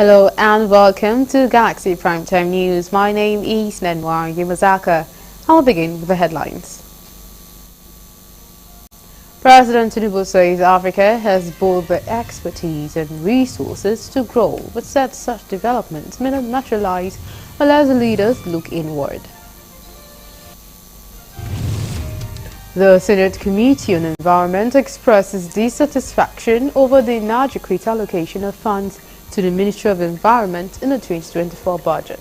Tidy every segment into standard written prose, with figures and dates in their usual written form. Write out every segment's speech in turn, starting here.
Hello and welcome to Galaxy Primetime News. My name is Nenwa Yamazaka. I'll begin with the headlines. President Tinubu says Africa has both the expertise and resources to grow, but said such developments may not materialize unless the leaders look inward. The Senate Committee on Environment expresses dissatisfaction over the inadequate allocation of funds to the Ministry of Environment in the 2024 budget.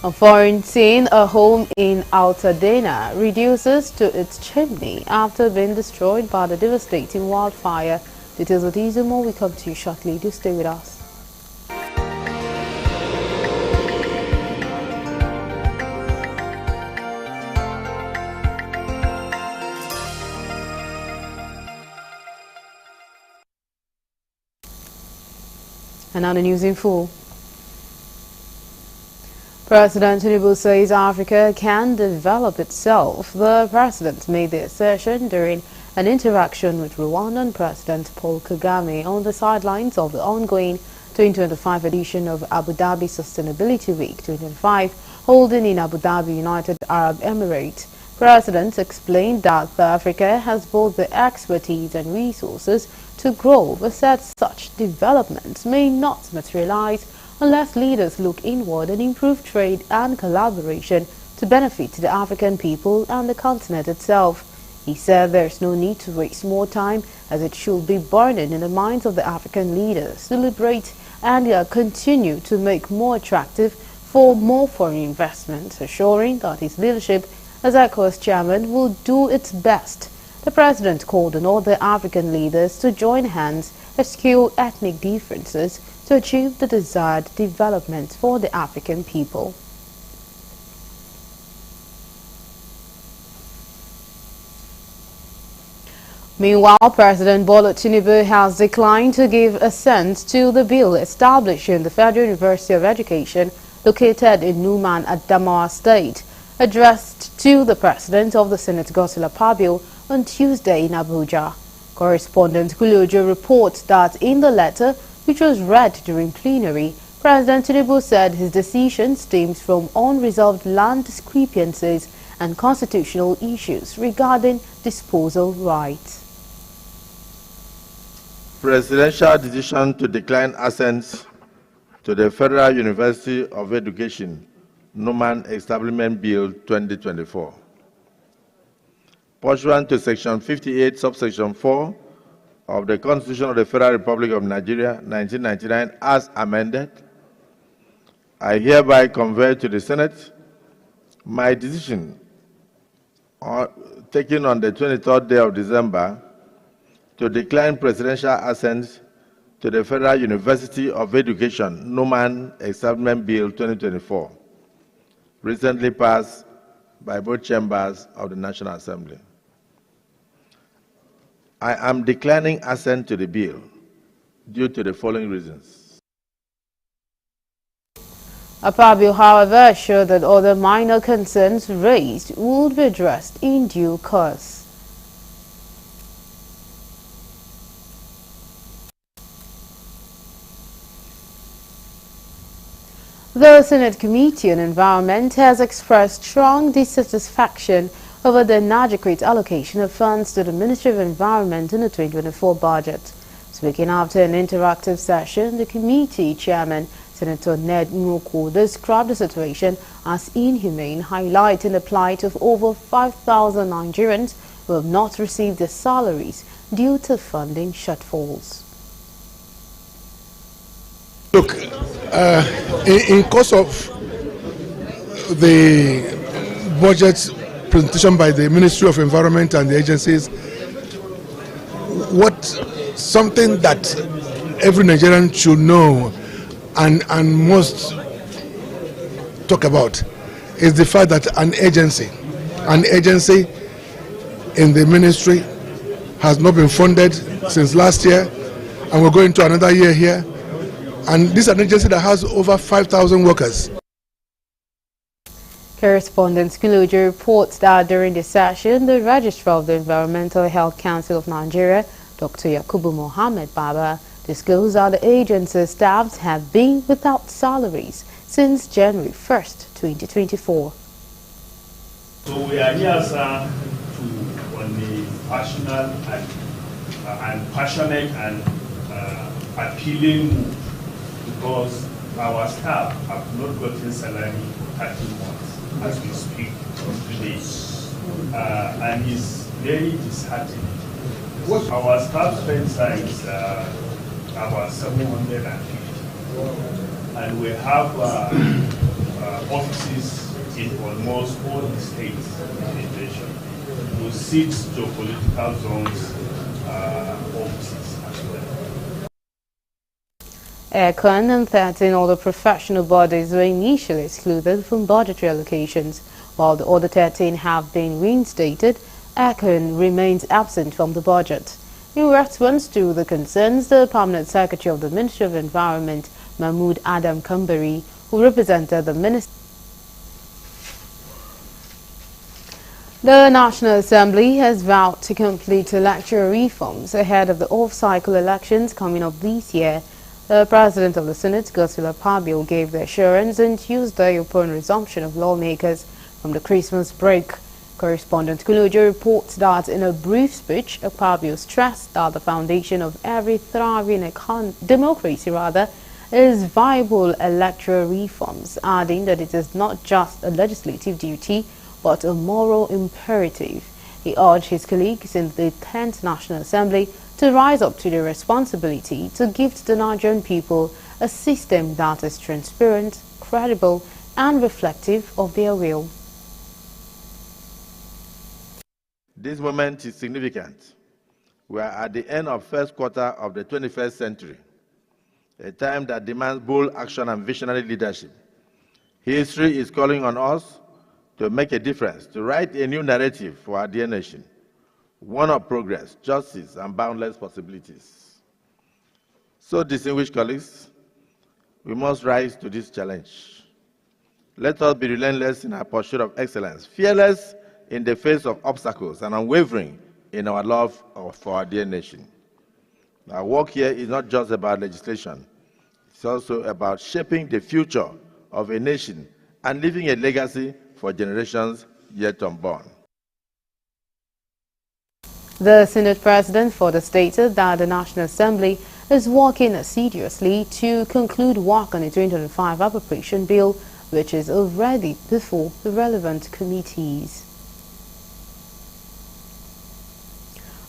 A foreign scene, a home in Altadena, reduces to its chimney after being destroyed by the devastating wildfire. Details of these and more will come to you shortly. Do stay with us. And now the news in full. President Tinubu says Africa can develop itself. The president made the assertion during an interaction with Rwandan President Paul Kagame on the sidelines of the ongoing 2025 edition of Abu Dhabi Sustainability Week 2025, holding in Abu Dhabi, United Arab Emirates. President explained that Africa has both the expertise and resources to grow, but said such developments may not materialize unless leaders look inward and improve trade and collaboration to benefit the African people and the continent itself. He said there is no need to waste more time, as it should be burning in the minds of the African leaders to liberate and continue to make more attractive for more foreign investment, assuring that his leadership as ECOWAS chairman will do its best. The president called on all the African leaders to join hands, eschew ethnic differences to achieve the desired development for the African people. Meanwhile, President Bola Tinubu has declined to give assent to the bill establishing the Federal University of Education located in Numan, Adamawa State, addressed to the President of the Senate, Godswill Akpabio, on Tuesday in Abuja. Correspondent Kulojo reports that in the letter, which was read during plenary, President Tinubu said his decision stems from unresolved land discrepancies and constitutional issues regarding disposal rights. Presidential decision to decline assent to the Federal University of Education Numan Establishment Bill 2024. Pursuant to Section 58, Subsection 4 of the Constitution of the Federal Republic of Nigeria, 1999, as amended, I hereby convey to the Senate my decision taken on the 23rd day of December to decline presidential assent to the Federal University of Education Numan Establishment Bill 2024, recently passed by both chambers of the National Assembly. I am declining assent to the bill due to the following reasons. Akpabio, however, assured that other minor concerns raised would be addressed in due course. The Senate Committee on Environment has expressed strong dissatisfaction over the inadequate allocation of funds to the Ministry of Environment in the 2024 budget. Speaking after an interactive session, the committee chairman, Senator Ned Nwoko, described the situation as inhumane, highlighting the plight of over 5,000 Nigerians who have not received their salaries due to funding shortfalls. Look, in course of the budget presentation by the Ministry of Environment and the agencies, something that every Nigerian should know and must talk about is the fact that an agency in the ministry has not been funded since last year, and we're going to another year here. And this is an agency that has over 5,000 workers. Correspondent Kulojo reports that during the session, the Registrar of the Environmental Health Council of Nigeria Dr. Yakubu Mohammed Baba disclosed that the agency's staffs have been without salaries since January 1st, 2024. So we are here, sir, on the passionate and appealing move, because our staff have not gotten salary for 13 months as we speak today, and it's very disheartening. Our staff spend is about 750, and we have offices in almost all the states in the nation, with 6 geopolitical zones offices as well. ECON and 13 other professional bodies were initially excluded from budgetary allocations, while the other 13 have been reinstated. ECON remains absent from the budget. In response to the concerns, the Permanent Secretary of the Ministry of Environment, Mahmood Adam Kambari, who represented the Ministry. The National Assembly has vowed to complete electoral reforms ahead of the off-cycle elections coming up this year. The President of the Senate, Godswill Akpabio, gave the assurance on Tuesday upon resumption of lawmakers from the Christmas break. Correspondent Kulojo reports that in a brief speech, Akpabio stressed that the foundation of every thriving democracy is viable electoral reforms, adding that it is not just a legislative duty but a moral imperative. He urged his colleagues in the 10th National Assembly to rise up to the responsibility to give to the Nigerian people a system that is transparent, credible, and reflective of their will. This moment is significant. We are at the end of first quarter of the 21st century, a time that demands bold action and visionary leadership. History is calling on us to make a difference, to write a new narrative for our dear nation, one of progress, justice, and boundless possibilities. So, distinguished colleagues, we must rise to this challenge. Let us be relentless in our pursuit of excellence, fearless in the face of obstacles, and unwavering in our love for our dear nation. Our work here is not just about legislation, it's also about shaping the future of a nation and leaving a legacy for generations yet unborn. The Senate President further stated that the National Assembly is working assiduously to conclude work on the 2025 appropriation bill, which is already before the relevant committees.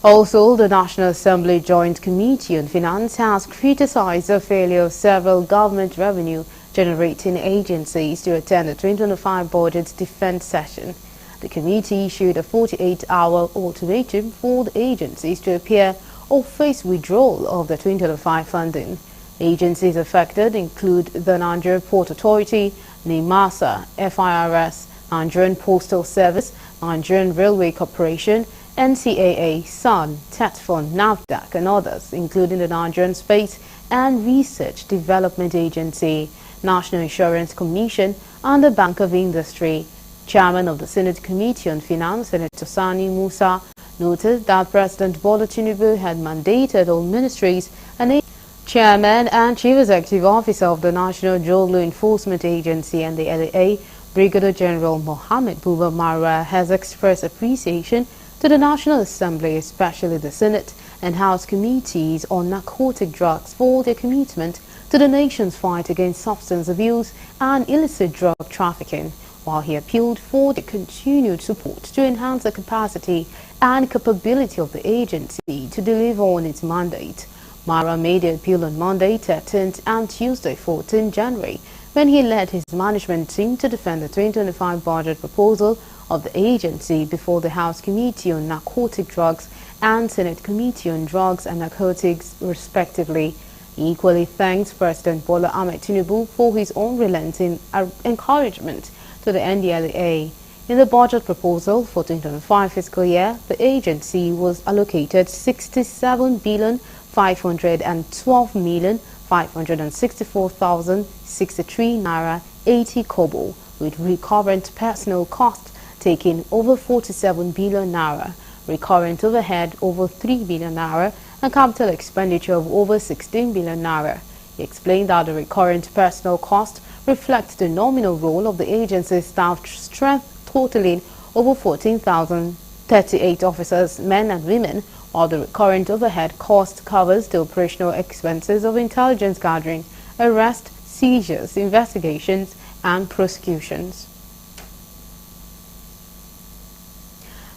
Also, the National Assembly Joint Committee on Finance has criticized the failure of several government revenue-generating agencies to attend the 2025 budget defense session. The committee issued a 48-hour ultimatum for the agencies to appear or face withdrawal of the 2025 funding. Agencies affected include the Nigerian Port Authority, NIMASA, FIRS, Nigerian Postal Service, Nigerian Railway Corporation, NCAA, SUN, TETFON, NAFDAC, and others, including the Nigerian Space and Research Development Agency, National Insurance Commission, and the Bank of Industry. Chairman of the Senate Committee on Finance, Senator Sani Musa, noted that President Bola Tinubu had mandated all ministries and Chairman and Chief Executive Officer of the National Drug Law Enforcement Agency, NDLEA, Brigadier General Mohammed Buba Marwa, has expressed appreciation to the National Assembly, especially the Senate and House committees on narcotic drugs, for their commitment to the nation's fight against substance abuse and illicit drug trafficking, while he appealed for the continued support to enhance the capacity and capability of the agency to deliver on its mandate. Mara made the appeal on Monday 13th and Tuesday 14th January when he led his management team to defend the 2025 budget proposal of the agency before the House Committee on Narcotic Drugs and Senate Committee on Drugs and Narcotics, respectively. He equally thanks President Bola Ahmed Tinubu for his unrelenting encouragement to the NDLEA. In the budget proposal for 2025 fiscal year, the agency was allocated 67,512,564,063 naira 80 kobo, with recurrent personal costs taking over 47 billion naira, recurrent overhead over 3 billion naira, a capital expenditure of over 16 billion naira. He explained that the recurrent personal cost reflects the nominal role of the agency's staff strength, totaling over 14,038 officers, men and women, while the recurrent overhead cost covers the operational expenses of intelligence gathering, arrest, seizures, investigations, and prosecutions.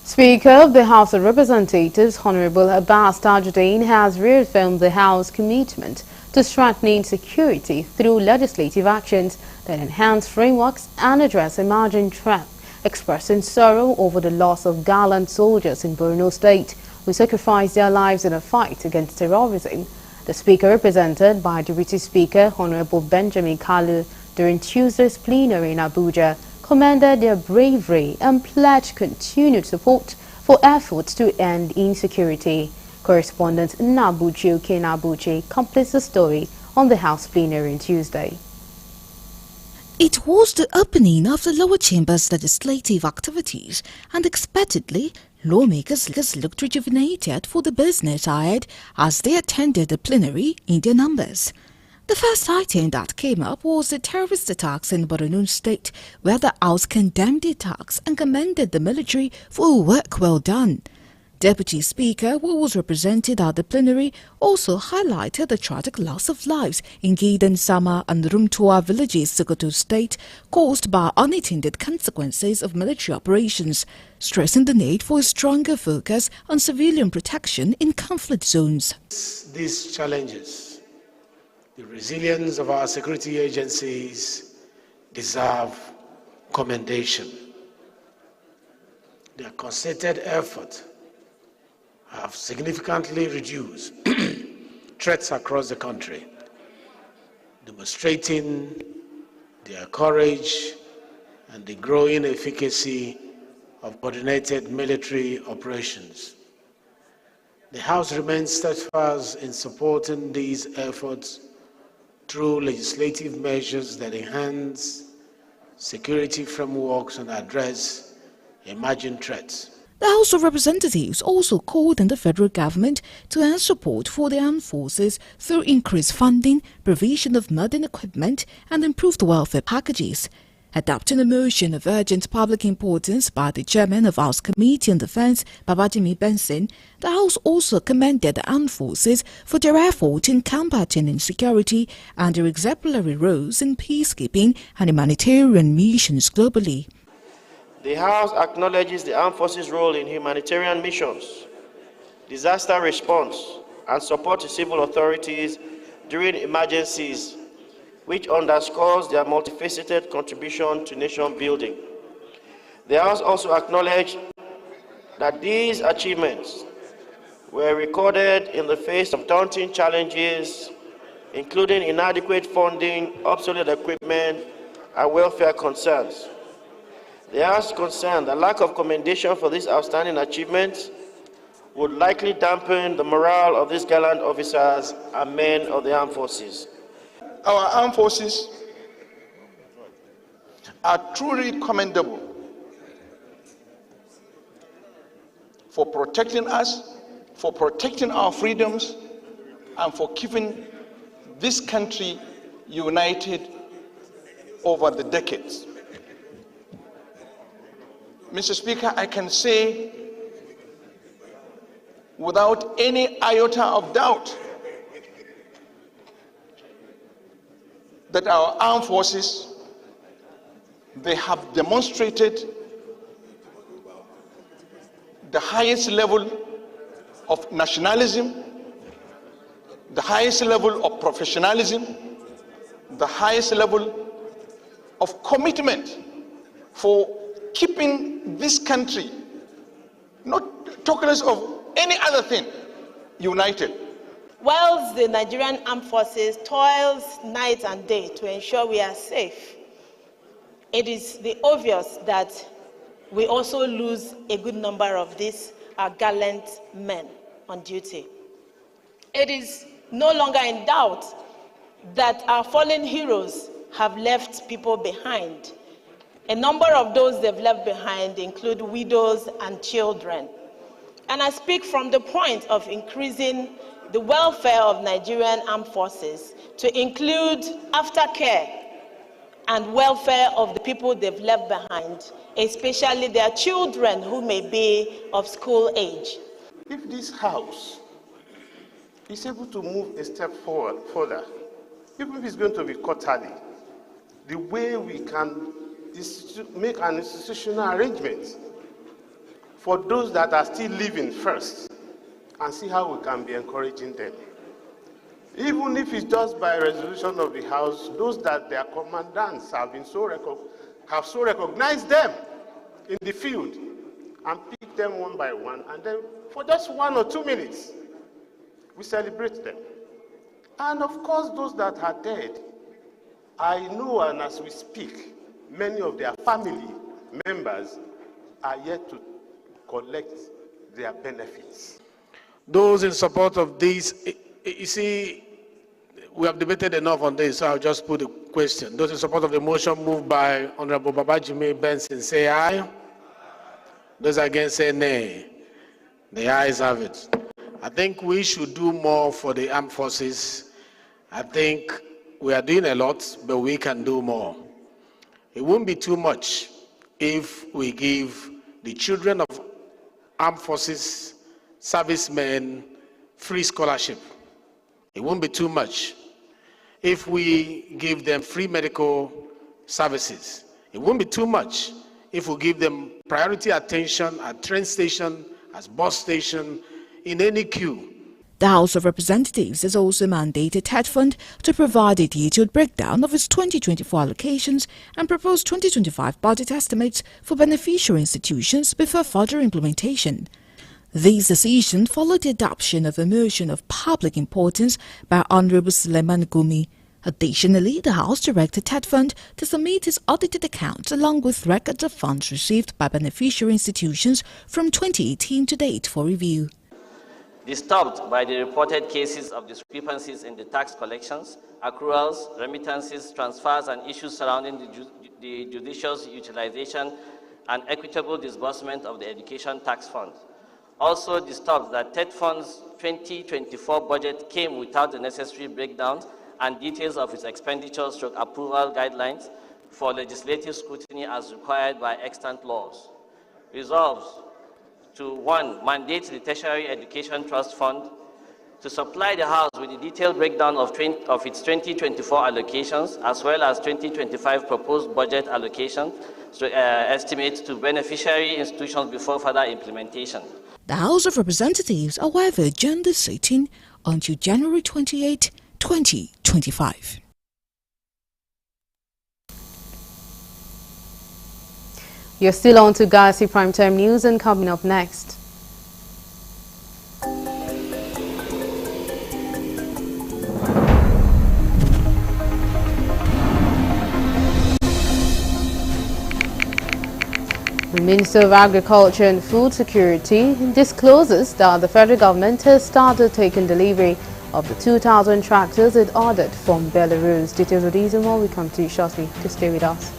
Speaker of the House of Representatives, Honorable Abbas Tajuddin, has reaffirmed the House commitment to strengthening security through legislative actions that enhance frameworks and address emerging threats, expressing sorrow over the loss of gallant soldiers in Borno State who sacrificed their lives in a fight against terrorism. The Speaker, represented by Deputy Speaker Honorable Benjamin Kalu during Tuesday's plenary in Abuja, commended their bravery and pledged continued support for efforts to end insecurity. Correspondent Nabuchi Kenabuchi completes the story on the House plenary on Tuesday. It was the opening of the lower chamber's legislative activities, and expectedly, lawmakers looked rejuvenated for the business ahead as they attended the plenary in their numbers. The first item that came up was the terrorist attacks in Borno State, where the House condemned the attacks and commended the military for work well done. Deputy Speaker, who was represented at the plenary, also highlighted the tragic loss of lives in Gidan Sama and Rumtua villages, Sokoto State, caused by unintended consequences of military operations, stressing the need for a stronger focus on civilian protection in conflict zones. These challenges, the resilience of our security agencies, deserve commendation. Their concerted effort have significantly reduced threats across the country, demonstrating their courage and the growing efficacy of coordinated military operations. The House remains steadfast in supporting these efforts through legislative measures that enhance security frameworks and address emerging threats. The House of Representatives also called on the federal government to earn support for the armed forces through increased funding, provision of modern equipment, and improved welfare packages. Adopting a motion of urgent public importance by the chairman of House Committee on Defense, Babajimi Benson, the House also commended the armed forces for their effort in combating insecurity and their exemplary roles in peacekeeping and humanitarian missions globally. The House acknowledges the armed forces' role in humanitarian missions, disaster response, and support to civil authorities during emergencies, which underscores their multifaceted contribution to nation building. The House also acknowledged that these achievements were recorded in the face of daunting challenges, including inadequate funding, obsolete equipment, and welfare concerns. The House is concerned that lack of commendation for these outstanding achievements would likely dampen the morale of these gallant officers and men of the armed forces. Our armed forces are truly commendable for protecting us, for protecting our freedoms, and for keeping this country united over the decades. Mr. Speaker, I can say without any iota of doubt that our armed forces, they have demonstrated the highest level of nationalism, the highest level of professionalism, the highest level of commitment for keeping this country, not talking less of any other thing, united. Whilst the Nigerian Armed Forces toils night and day to ensure we are safe, it is obvious that we also lose a good number of these gallant men on duty. It is no longer in doubt that our fallen heroes have left people behind. A number of those they've left behind include widows and children. And I speak from the point of increasing the welfare of Nigerian armed forces to include aftercare and welfare of the people they've left behind, especially their children who may be of school age. If this House is able to move a step further, even if it's going to be quarterly, the way we can make an institutional arrangement for those that are still living first and see how we can be encouraging them. Even if it's just by resolution of the House, those that their commandants have so recognized them in the field and pick them one by one, and then for just 1 or 2 minutes, we celebrate them. And of course, those that are dead, I know, and as we speak, many of their family members are yet to collect their benefits. Those in support of this, you see, we have debated enough on this, so I'll just put a question. Those in support of the motion moved by Honorable Babajimi Benson, say aye. Those against, say nay. The ayes have it. I think we should do more for the armed forces. I think we are doing a lot, but we can do more. It won't be too much if we give the children of armed forces, servicemen, free scholarship. It won't be too much if we give them free medical services. It won't be too much if we give them priority attention at train station, as bus station, in any queue. The House of Representatives has also mandated TED Fund to provide a detailed breakdown of its 2024 allocations and proposed 2025 budget estimates for beneficiary institutions before further implementation. This decision followed the adoption of a motion of public importance by Honorable Suleiman Gumi. Additionally, the House directed TED Fund to submit its audited accounts along with records of funds received by beneficiary institutions from 2018 to date for review. Disturbed by the reported cases of discrepancies in the tax collections, accruals, remittances, transfers, and issues surrounding the judicious utilization and equitable disbursement of the Education Tax Fund. Also disturbed that TED Fund's 2024 budget came without the necessary breakdowns and details of its expenditures/approval guidelines for legislative scrutiny as required by extant laws. Resolves to 1. Mandate the Tertiary Education Trust Fund to supply the House with a detailed breakdown of its 2024 allocations as well as 2025 proposed budget allocation estimates to beneficiary institutions before further implementation. The House of Representatives, however, adjourned the sitting until January 28, 2025. You're still on to Galaxy Primetime News, and coming up next. The Minister of Agriculture and Food Security discloses that the federal government has started taking delivery of the 2,000 tractors it ordered from Belarus. Details of these and more will come to you shortly. To stay with us.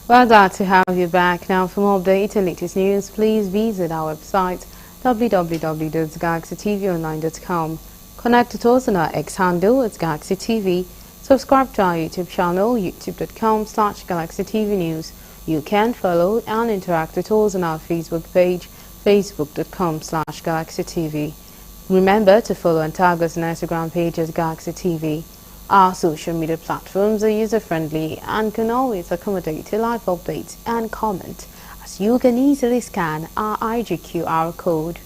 We're glad to have you back. Now, for more updates and latest news, please visit our website www.galaxytvonline.com. Connect to us on our X handle at Galaxy TV. Subscribe to our YouTube channel, youtube.com/Galaxy TV News. You can follow and interact with us on our Facebook page, facebook.com/Galaxy TV. Remember to follow and tag us on our Instagram page as Galaxy TV. Our social media platforms are user-friendly and can always accommodate live updates and comment, as you can easily scan our IG QR code.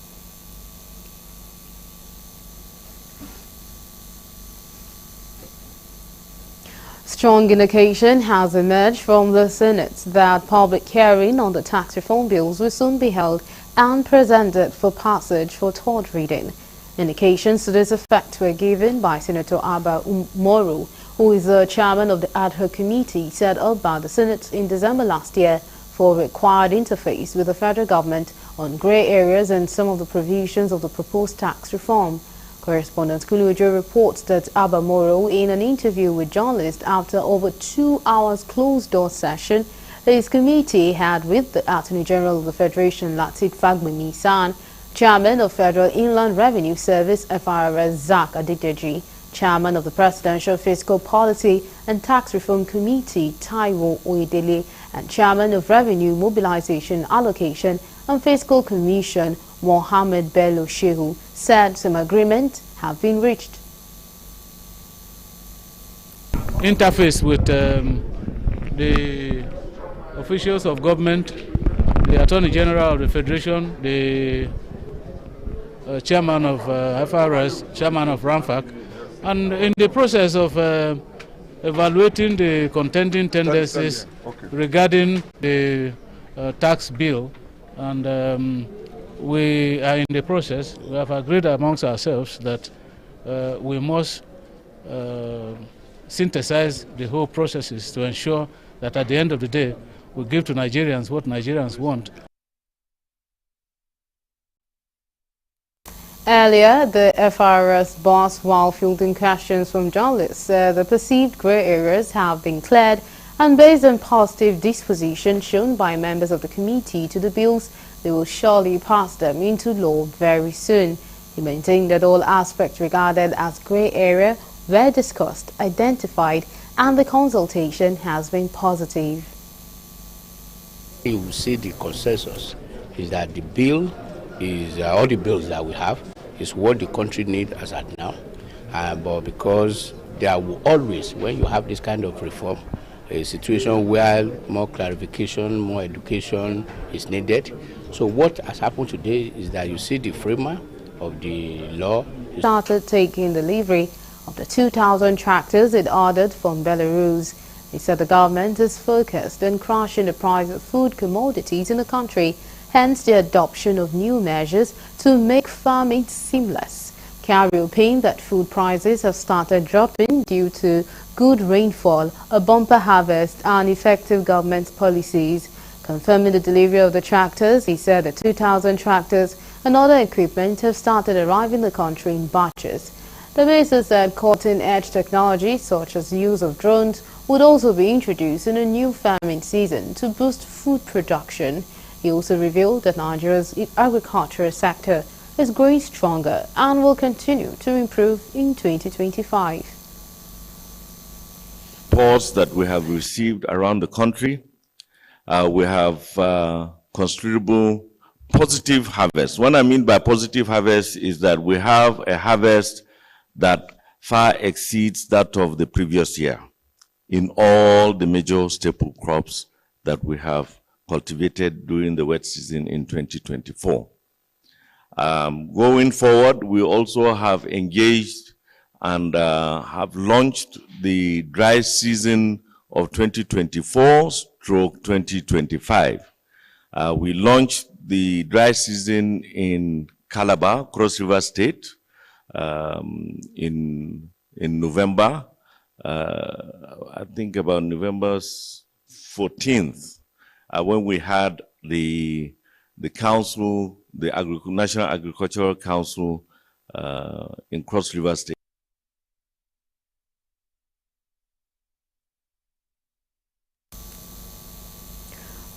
Strong indication has emerged from the Senate that public hearing on the tax reform bills will soon be held and presented for passage for third reading. Indications to this effect were given by Senator Abba Moro, who is the chairman of the ad hoc committee set up by the Senate in December last year for required interface with the federal government on grey areas and some of the provisions of the proposed tax reform. Correspondent Kulujo reports that Abba Moro, in an interview with journalists after over 2 hours closed-door session his committee had with the Attorney General of the Federation, Lateef Fagbemi-San, Chairman of Federal Inland Revenue Service, FRS Zak Adedeji, Chairman of the Presidential Fiscal Policy and Tax Reform Committee, Taiwo Oyedele, and Chairman of Revenue Mobilization, Allocation and Fiscal Commission, Mohammed Bello Shehu, said some agreement have been reached. Interface with the officials of government, the Attorney General of the Federation, the Chairman of FRS, Chairman of RAMFAC, and in the process of evaluating the contending tendencies regarding the tax bill, and we are in the process. We have agreed amongst ourselves that we must synthesize the whole processes to ensure that at the end of the day, we give to Nigerians what Nigerians want. Earlier, the FRS boss, while fielding questions from journalists, said the perceived grey areas have been cleared, and based on positive disposition shown by members of the committee to the bills, they will surely pass them into law very soon. He maintained that all aspects regarded as grey area were discussed, identified, and the consultation has been positive. You will see the consensus is that the bill is all the bills that we have is what the country needs as at now, but because there will always, when you have this kind of reform, a situation where more clarification, more education is needed. So what has happened today is that you see the framer of the law started taking delivery of the 2,000 tractors it ordered from Belarus. He said the government is focused on crushing the price of food commodities in the country, hence the adoption of new measures to make farming seamless. Carry opined that food prices have started dropping due to good rainfall, a bumper harvest, and effective government policies. Confirming the delivery of the tractors, he said the 2,000 tractors and other equipment have started arriving in the country in batches. The minister said cutting-edge technology, such as the use of drones, would also be introduced in a new farming season to boost food production. He also revealed that Nigeria's agricultural sector is growing stronger and will continue to improve in 2025. Reports that we have received around the country, we have considerable positive harvest. What I mean by positive harvest is that we have a harvest that far exceeds that of the previous year in all the major staple crops that we have cultivated during the wet season in 2024. Going forward, we also have engaged and have launched the dry season of 2024/2025. We launched the dry season in Calabar, Cross River State, in November, I think about November 14th, when we had the council, the National Agricultural Council in Cross River State.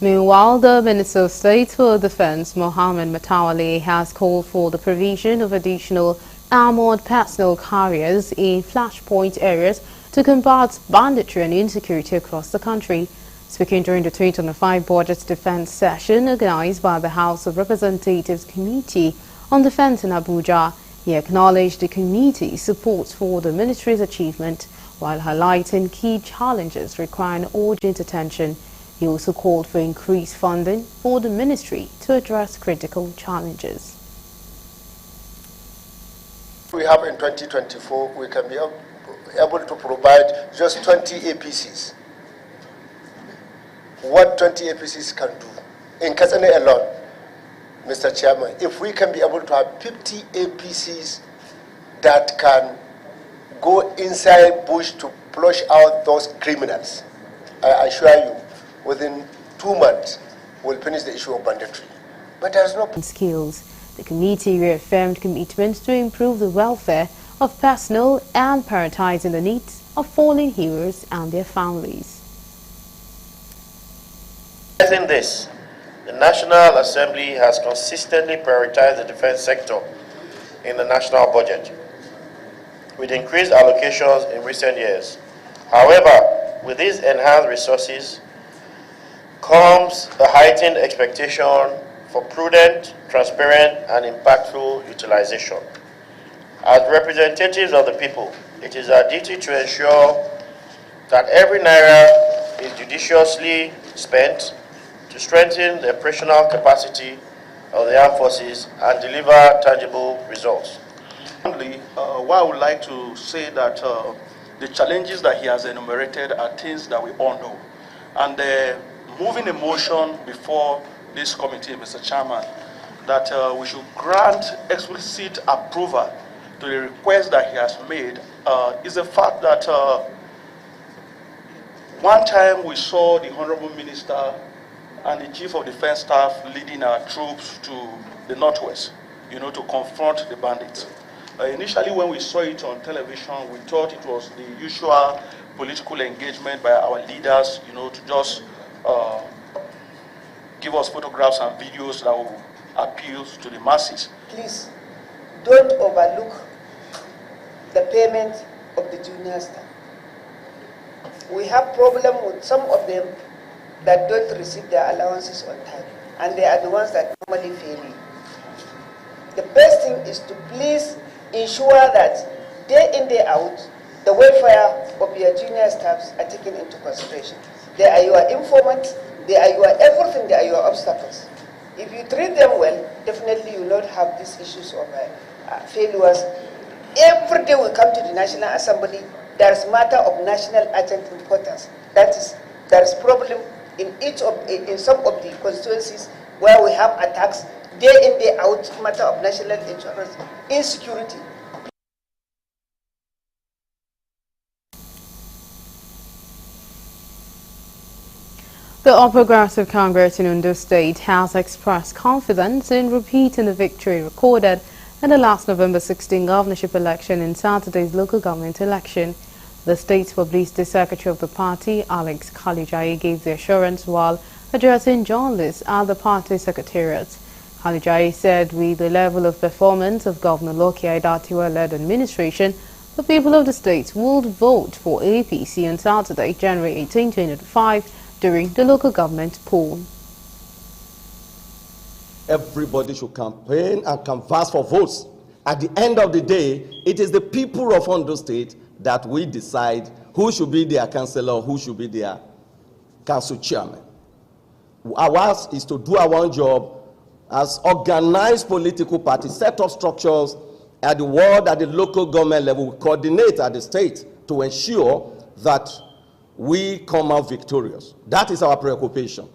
Meanwhile, the Minister of State for Defense, Mohammed Matawale, has called for the provision of additional armored personnel carriers in flashpoint areas to combat banditry and insecurity across the country. Speaking during the 2025 Budget Defense session organized by the House of Representatives Committee on Defense in Abuja, he acknowledged the committee's support for the ministry's achievement while highlighting key challenges requiring urgent attention. He also called for increased funding for the ministry to address critical challenges. We have in 2024, we can be able to provide just 20 APCs. What 20 APCs can do in Katsina alone, Mr. Chairman, if we can be able to have 50 APCs that can go inside bush to flush out those criminals, I assure you, within 2 months, we'll finish the issue of banditry. But there's no skills. The committee reaffirmed commitment to improve the welfare of personnel and prioritizing the needs of fallen heroes and their families. In this, the National Assembly has consistently prioritized the defense sector in the national budget, with increased allocations in recent years. However, with these enhanced resources comes a heightened expectation for prudent, transparent, and impactful utilization. As representatives of the people, it is our duty to ensure that every naira is judiciously spent to strengthen the operational capacity of the armed forces and deliver tangible results. Finally, what I would like to say that the challenges that he has enumerated are things that we all know. And moving a motion before this committee, Mr. Chairman, that we should grant explicit approval to the request that he has made is the fact that one time we saw the Honorable Minister and the Chief of Defense Staff leading our troops to the Northwest, to confront the bandits. Initially, when we saw it on television, we thought it was the usual political engagement by our leaders, to just give us photographs and videos that will appeal to the masses. Please, don't overlook the payment of the junior staff. We have problem with some of them that don't receive their allowances on time, and they are the ones that normally fail you. The best thing is to please ensure that day in, day out, the welfare of your junior staffs are taken into consideration. They are your informants, they are your everything, they are your obstacles. If you treat them well, definitely you will not have these issues of failures. Every day we come to the National Assembly, there is matter of national urgent importance. That is, there is problem in some of the constituencies where we have attacks day in, day out, matter of national insurance, insecurity. The All Progressive Congress in Ondo State has expressed confidence in repeating the victory recorded in the last November 16 governorship election in Saturday's local government election. The state's publicity secretary of the party, Alex Khalijaye, gave the assurance while addressing journalists at the party secretariat. Khalijaye said with the level of performance of Governor Loki Aidatiwa-led administration, the people of the state would vote for APC on Saturday, January 18, 2025, during the local government poll. Everybody should campaign and canvass for votes. At the end of the day, it is the people of Ondo State that we decide who should be their councillor, who should be their council chairman. Ours is to do our own job as organized political parties, set up structures at the ward, at the local government level, we coordinate at the state to ensure that we come out victorious. That is our preoccupation.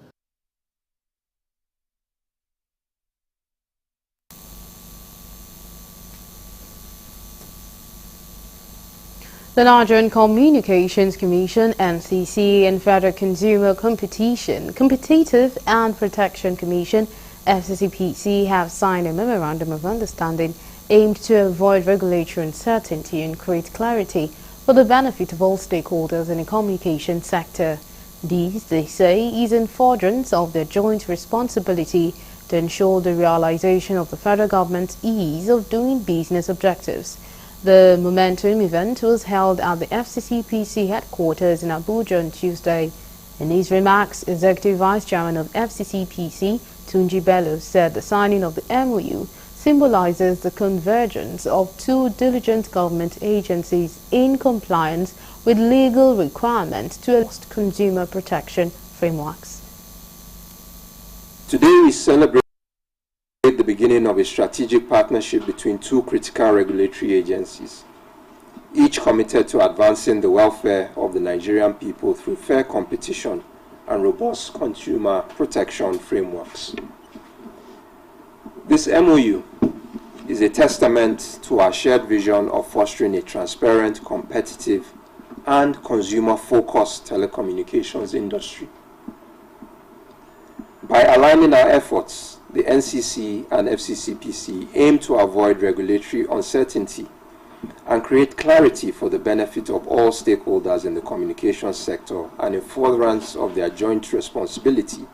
The Nigerian Communications Commission, NCC, and Federal Consumer Competitive and Protection Commission, FCCPC, have signed a memorandum of understanding aimed to avoid regulatory uncertainty and create clarity for the benefit of all stakeholders in the communication sector. This, they say, is in furtherance of their joint responsibility to ensure the realization of the federal government's ease of doing business objectives. The Momentum event was held at the FCCPC headquarters in Abuja on Tuesday. In his remarks, Executive Vice Chairman of FCCPC, Tunji Bello, said the signing of the MOU symbolizes the convergence of two diligent government agencies in compliance with legal requirements to adjust consumer protection frameworks. Today we celebrate the beginning of a strategic partnership between two critical regulatory agencies. each committed to advancing the welfare of the Nigerian people through fair competition and robust consumer protection frameworks. This MOU is a testament to our shared vision of fostering a transparent, competitive, and consumer-focused telecommunications industry. By aligning our efforts, the NCC and FCCPC aim to avoid regulatory uncertainty and create clarity for the benefit of all stakeholders in the communications sector and in furtherance of their joint responsibility.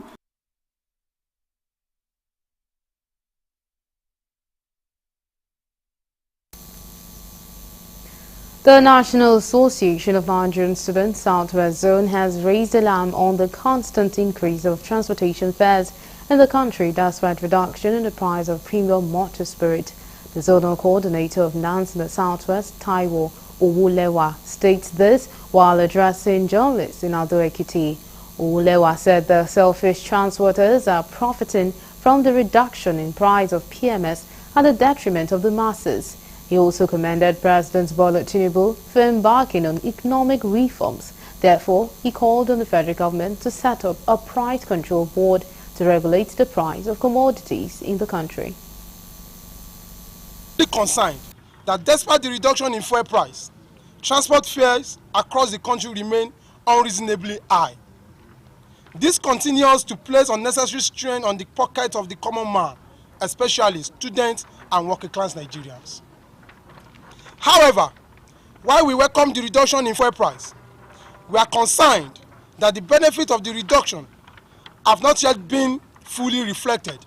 The National Association of Nigerian Students Southwest Zone has raised alarm on the constant increase of transportation fares in the country despite reduction in the price of premium motor spirit. The zonal coordinator of NANS in the Southwest, Taiwo Owulewa, states this while addressing journalists in Ado Ekiti. Owulewa said the selfish transporters are profiting from the reduction in price of PMS at the detriment of the masses. He also commended President Bola Tinubu for embarking on economic reforms. Therefore, he called on the federal government to set up a price control board to regulate the price of commodities in the country. Concerned that despite the reduction in fuel price, transport fares across the country remain unreasonably high. This continues to place unnecessary strain on the pocket of the common man, especially students and working-class Nigerians. However, while we welcome the reduction in fuel price, we are concerned that the benefits of the reduction have not yet been fully reflected.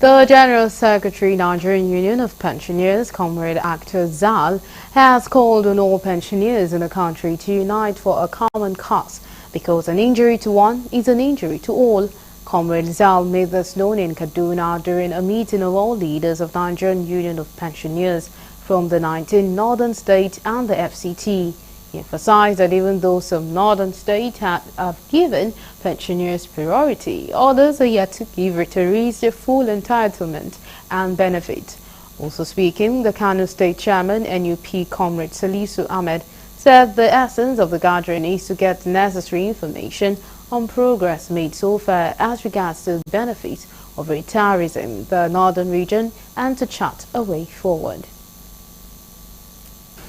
The General Secretary, Nigerian Union of Pensioners, Comrade Actor Zal, has called on all pensioners in the country to unite for a common cause because an injury to one is an injury to all. Comrade Zal made this known in Kaduna during a meeting of all leaders of Nigerian Union of Pensioners from the 19 northern states and the FCT. He emphasized that even though some northern states have given pensioners priority, others are yet to give retirees their full entitlement and benefit. Also speaking, the Kano State Chairman, NUP Comrade Salisu Ahmed, said the essence of the gathering is to get necessary information on progress made so far as regards to the benefits of retirees in the northern region and to chart a way forward.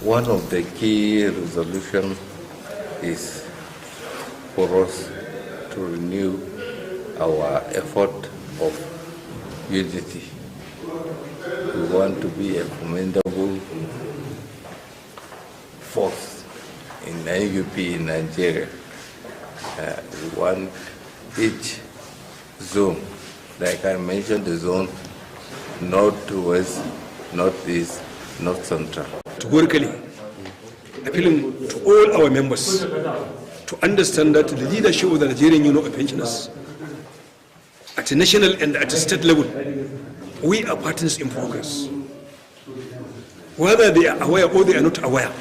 One of the key resolutions is for us to renew our effort of unity. We want to be a commendable force in NUP in Nigeria. We want each zone, like I mentioned, the zone north to west, northeast, north central. Categorically appealing to all our members to understand that the leadership of the Nigerian Union of Pensioners at a national and at a state level, we are partners in progress. Whether they are aware or they are not aware,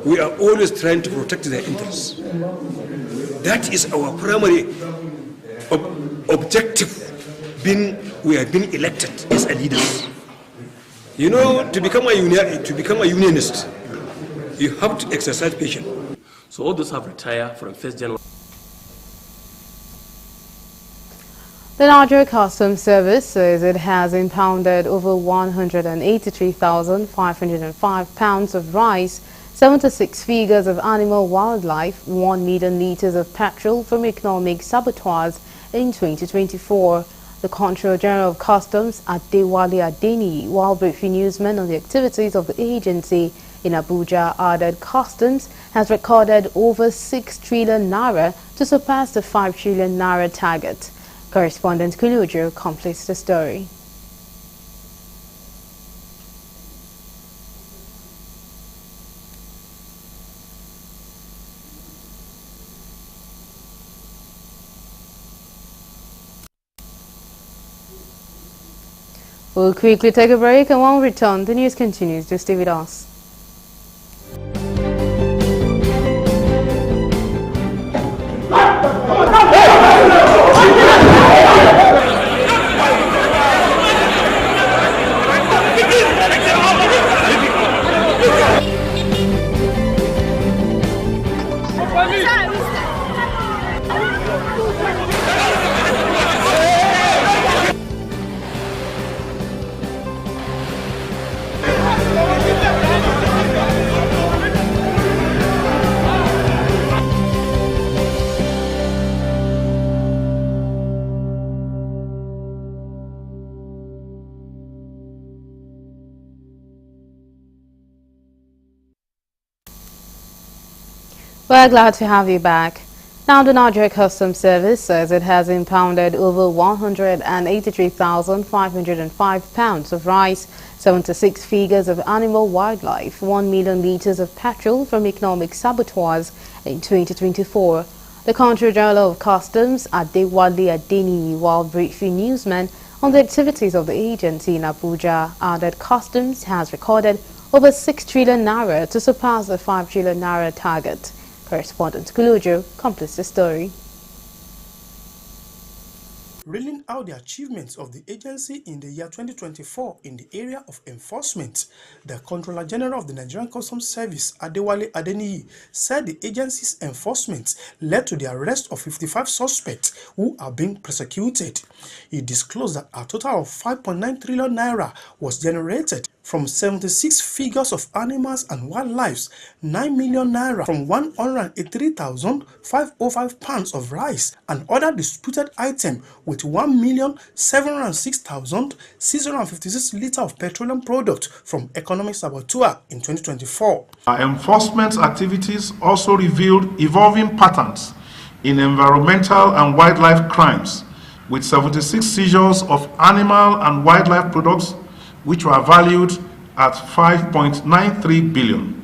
we are always trying to protect their interests. That is our primary objective, we have been elected as a leaders. You know, to become a unionist, you have to exercise patience. So all those have retired from 1st January. The Nigeria Customs Service says it has impounded over 183,505 pounds of rice, 76 figures of animal wildlife, 1 million litres of petrol from economic saboteurs in 2024. The Controller General of Customs, Adewale Adeniyi, while briefing newsmen on the activities of the agency in Abuja, added Customs has recorded over 6 trillion naira to surpass the 5 trillion naira target. Correspondent Kulujo completes the story. We'll quickly take a break, and when we return, the news continues. Just stay with us. We're glad to have you back. Now, the Nigeria Customs Service says it has impounded over 183,505 pounds of rice, 76 figures of animal wildlife, 1 million litres of petrol from economic saboteurs in 2024. The Country General of Customs, Adewale Adeniyi, while briefing newsmen on the activities of the agency in Abuja, added Customs has recorded over 6 trillion naira to surpass the 5 trillion naira target. Correspondent Kulujo completes the story. Reeling out the achievements of the agency in the year 2024 in the area of enforcement, the Controller General of the Nigerian Customs Service, Adewale Adeniyi, said the agency's enforcement led to the arrest of 55 suspects who are being prosecuted. He disclosed that a total of 5.9 trillion naira was generated from 76 figures of animals and wildlife, 9 million naira from 183,505 pounds of rice and other disputed items, with 1,706,656 litres of petroleum product from economic saboteur in 2024. Our enforcement activities also revealed evolving patterns in environmental and wildlife crimes, with 76 seizures of animal and wildlife products which were valued at 5.93 billion.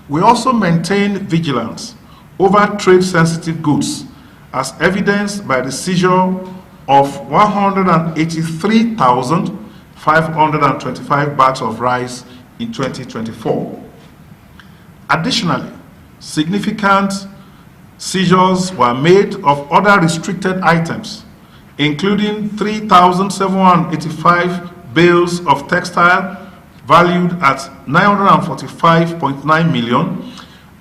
We also maintained vigilance over trade-sensitive goods, as evidenced by the seizure of 183,525 bags of rice in 2024. Additionally, significant seizures were made of other restricted items, including 3,785 bales of textile valued at 945.9 million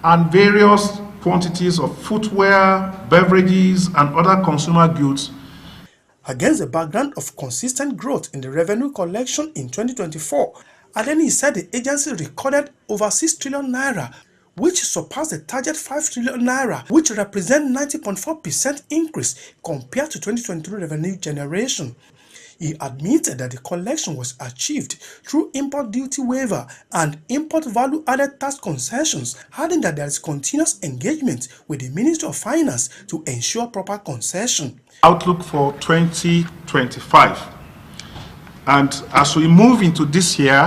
and various quantities of footwear, beverages and other consumer goods. Against the background of consistent growth in the revenue collection in 2024, Adeniyi said the agency recorded over 6 trillion naira, which surpassed the target 5 trillion naira, which represents 90.4% increase compared to 2023 revenue generation. He admitted that the collection was achieved through import duty waiver and import value-added tax concessions, adding that there is continuous engagement with the Ministry of Finance to ensure proper concession. Outlook for 2025. And as we move into this year,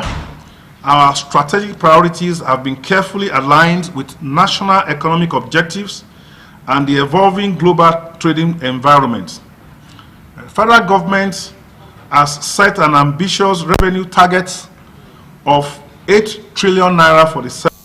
our strategic priorities have been carefully aligned with national economic objectives and the evolving global trading environment. The federal government has set an ambitious revenue target of 8 trillion naira for the sector.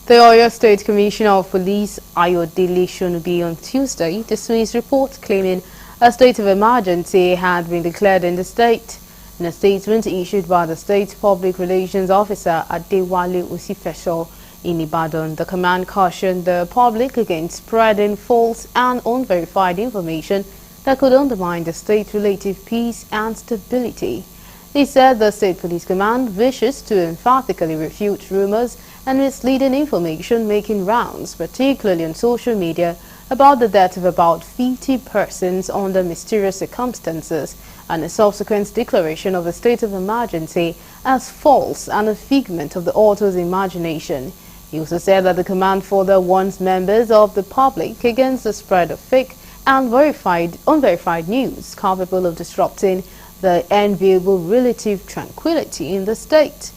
The Oyo State Commissioner of Police, Ayodele Shonubi, on Tuesday dismissed reports claiming a state of emergency had been declared in the state. In a statement issued by the State Public Relations Officer Adewale Osifesho in Ibadan, the command cautioned the public against spreading false and unverified information that could undermine the state's relative peace and stability. He said the State Police Command wishes to emphatically refute rumors and misleading information making rounds, particularly on social media, about the death of about 50 persons under mysterious circumstances and a subsequent declaration of a state of emergency as false and a figment of the author's imagination. He also said that the command further warns members of the public against the spread of fake and unverified news capable of disrupting the enviable relative tranquility in the state.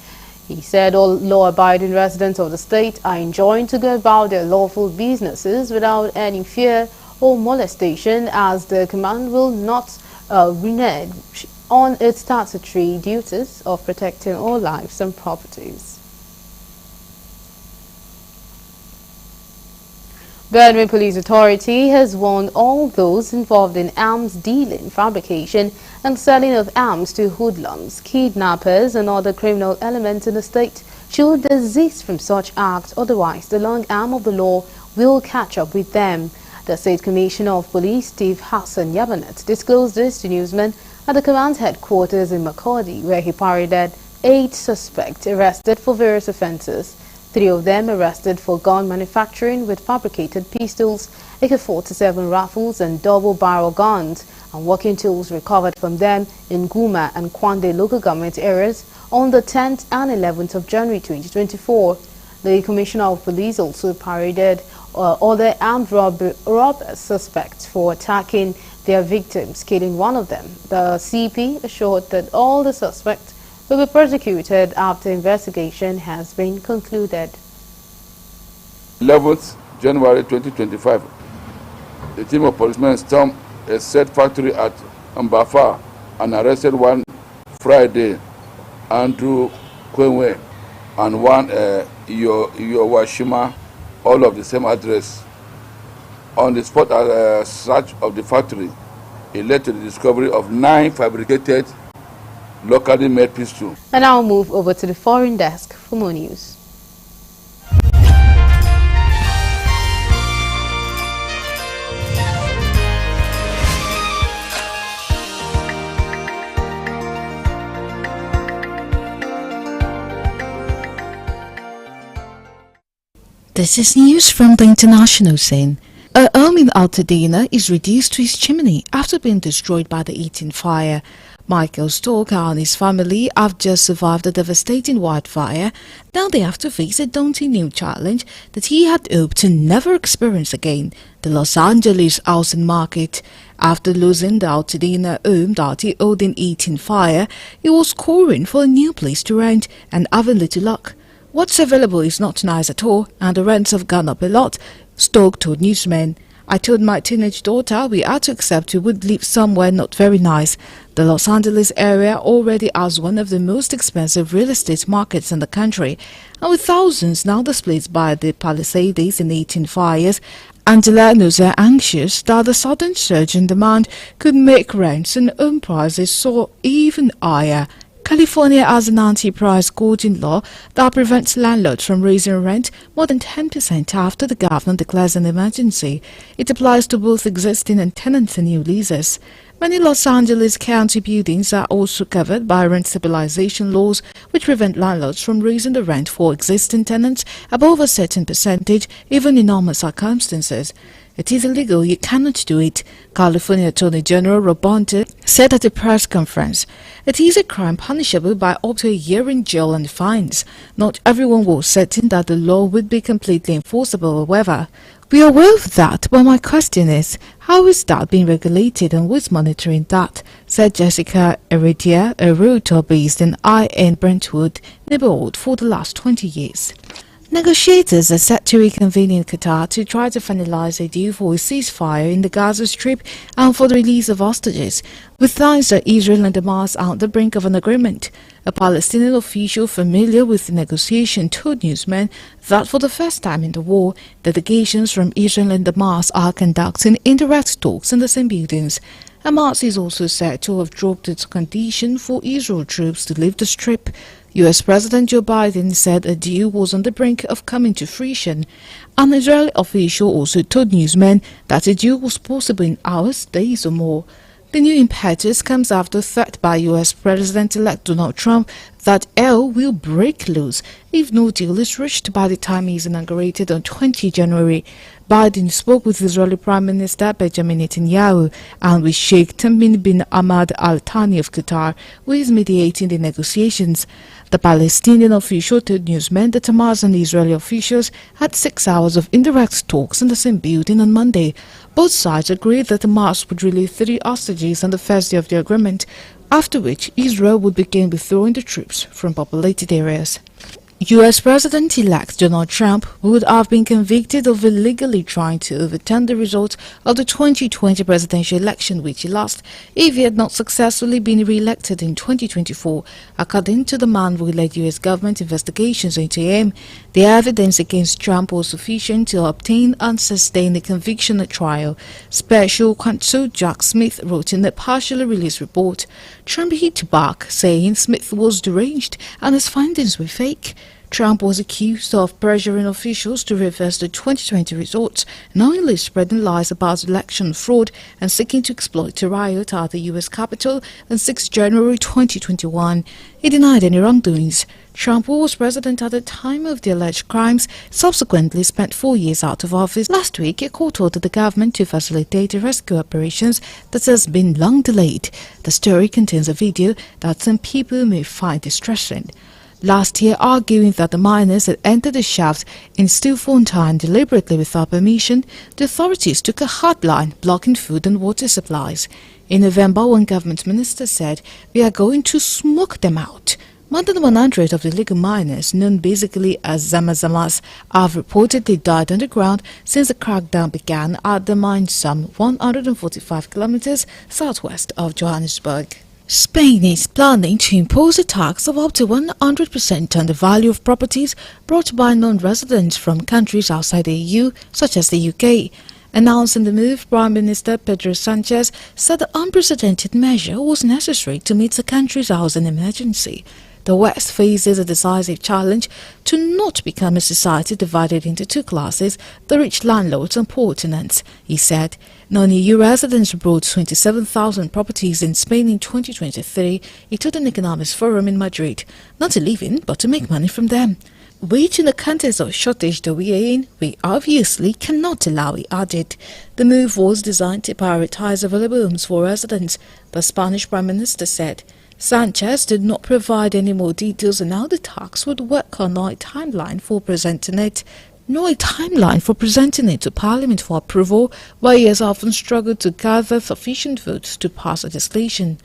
He said all law-abiding residents of the state are enjoined to go about their lawful businesses without any fear or molestation, as the command will not renege on its statutory duties of protecting all lives and properties. Benue Police Authority has warned all those involved in arms dealing, fabrication and selling of arms to hoodlums, kidnappers and other criminal elements in the state should desist from such acts, otherwise the long arm of the law will catch up with them. The State Commissioner of Police, Steve Hassan Yabanet, disclosed this to newsmen at the command's headquarters in Makurdi, where he paraded 8 suspects arrested for various offences. 3 of them arrested for gun manufacturing with fabricated pistols, AK-47 rifles and double-barrel guns, and working tools recovered from them in Guma and Kwande local government areas on the 10th and 11th of January 2024. The Commissioner of Police also paraded other armed rob suspects for attacking their victims, killing one of them. The CP assured that all the suspects will be prosecuted after investigation has been concluded. 11th January 2025, the team of policemen stormed a said factory at Mbafa and arrested one Friday, Andrew Kwenwe, and one Yowashima, all of the same address. On the spot search of the factory, it led to the discovery of 9 fabricated, locally made pistols. And now move over to the foreign desk for more news. This is news from the international scene. A home in Altadena is reduced to its chimney after being destroyed by the Eaton fire. Michael Stalker and his family have just survived a devastating wildfire. Now they have to face a daunting new challenge that he had hoped to never experience again, the Los Angeles housing market. After losing the Altadena home that he owed in Eaton fire, he was scoring for a new place to rent and having little luck. What's available is not nice at all, and the rents have gone up a lot, Stoke told newsmen. I told my teenage daughter we had to accept we would live somewhere not very nice. The Los Angeles area already has one of the most expensive real estate markets in the country, and with thousands now displaced by the Palisades and 18 fires, Angela knows they're anxious that the sudden surge in demand could make rents and home prices soar even higher. California has an anti-price gouging law that prevents landlords from raising rent more than 10% after the government declares an emergency. It applies to both existing and tenants in new leases. Many Los Angeles County buildings are also covered by rent stabilization laws, which prevent landlords from raising the rent for existing tenants above a certain percentage, even in normal circumstances. It is illegal, you cannot do it, California Attorney General Rob Bonta said at a press conference. It is a crime punishable by up to a year in jail and fines. Not everyone was certain that the law would be completely enforceable, however. We are aware of that, but my question is, how is that being regulated and who is monitoring that? Said Jessica Heredia, a realtor based in high-end Brentwood neighborhood for the last 20 years. Negotiators are set to reconvene in Qatar to try to finalize a deal for a ceasefire in the Gaza Strip and for the release of hostages, with signs that Israel and Hamas are on the brink of an agreement. A Palestinian official familiar with the negotiation told newsmen that for the first time in the war, delegations from Israel and Hamas are conducting indirect talks in the same buildings. Hamas is also said to have dropped its condition for Israel troops to leave the Strip. U.S. President Joe Biden said a deal was on the brink of coming to fruition. An Israeli official also told newsmen that a deal was possible in hours, days or more. The new impetus comes after a threat by U.S. President-elect Donald Trump that hell will break loose if no deal is reached by the time he is inaugurated on 20 January. Biden spoke with Israeli Prime Minister Benjamin Netanyahu and with Sheikh Tamim bin Hamad Al Thani of Qatar, who is mediating the negotiations. The Palestinian official told newsmen that Hamas and Israeli officials had 6 hours of indirect talks in the same building on Monday. Both sides agreed that Hamas would release 3 hostages on the first day of the agreement, after which Israel would begin withdrawing the troops from populated areas. U.S. President-elect Donald Trump would have been convicted of illegally trying to overturn the results of the 2020 presidential election, which he lost, if he had not successfully been re-elected in 2024, according to the man who led U.S. government investigations into him. The evidence against Trump was sufficient to obtain and sustain a conviction at trial. Special counsel Jack Smith wrote in a partially released report. Trump hit back, saying Smith was deranged and his findings were fake. Trump was accused of pressuring officials to reverse the 2020 results, knowingly spreading lies about election fraud and seeking to exploit a riot at the U.S. Capitol on 6 January 2021. He denied any wrongdoings. Trump, who was president at the time of the alleged crimes, subsequently spent 4 years out of office. Last week, a court ordered the government to facilitate the rescue operations that has been long delayed. The story contains a video that some people may find distressing. last year, arguing that the miners had entered the shaft in Stillfontein deliberately without permission. The authorities took a hard line, blocking food and water supplies. In November, one government minister said, "We are going to smoke them out." More than 100 of the illegal miners, known basically as Zamazamas, have reportedly died underground since the crackdown began at the mine some 145 kilometers southwest of Johannesburg. Spain is planning to impose a tax of up to 100% on the value of properties brought by non-residents from countries outside the EU, such as the UK. Announcing the move, Prime Minister Pedro Sanchez said the unprecedented measure was necessary to meet the country's housing emergency. The West faces a decisive challenge to not become a society divided into two classes, the rich landlords and poor tenants, he said. Non-EU residents bought 27,000 properties in Spain in 2023, he told an economics forum in Madrid, not to live in, but to make money from them. Which in the context of shortage that we are in, we obviously cannot allow, he added. The move was designed to prioritize available homes for residents, the Spanish Prime Minister said. Sanchez did not provide any more details on how the tax would work or nor a timeline for presenting it. To Parliament for approval, where he has often struggled to gather sufficient votes to pass legislation.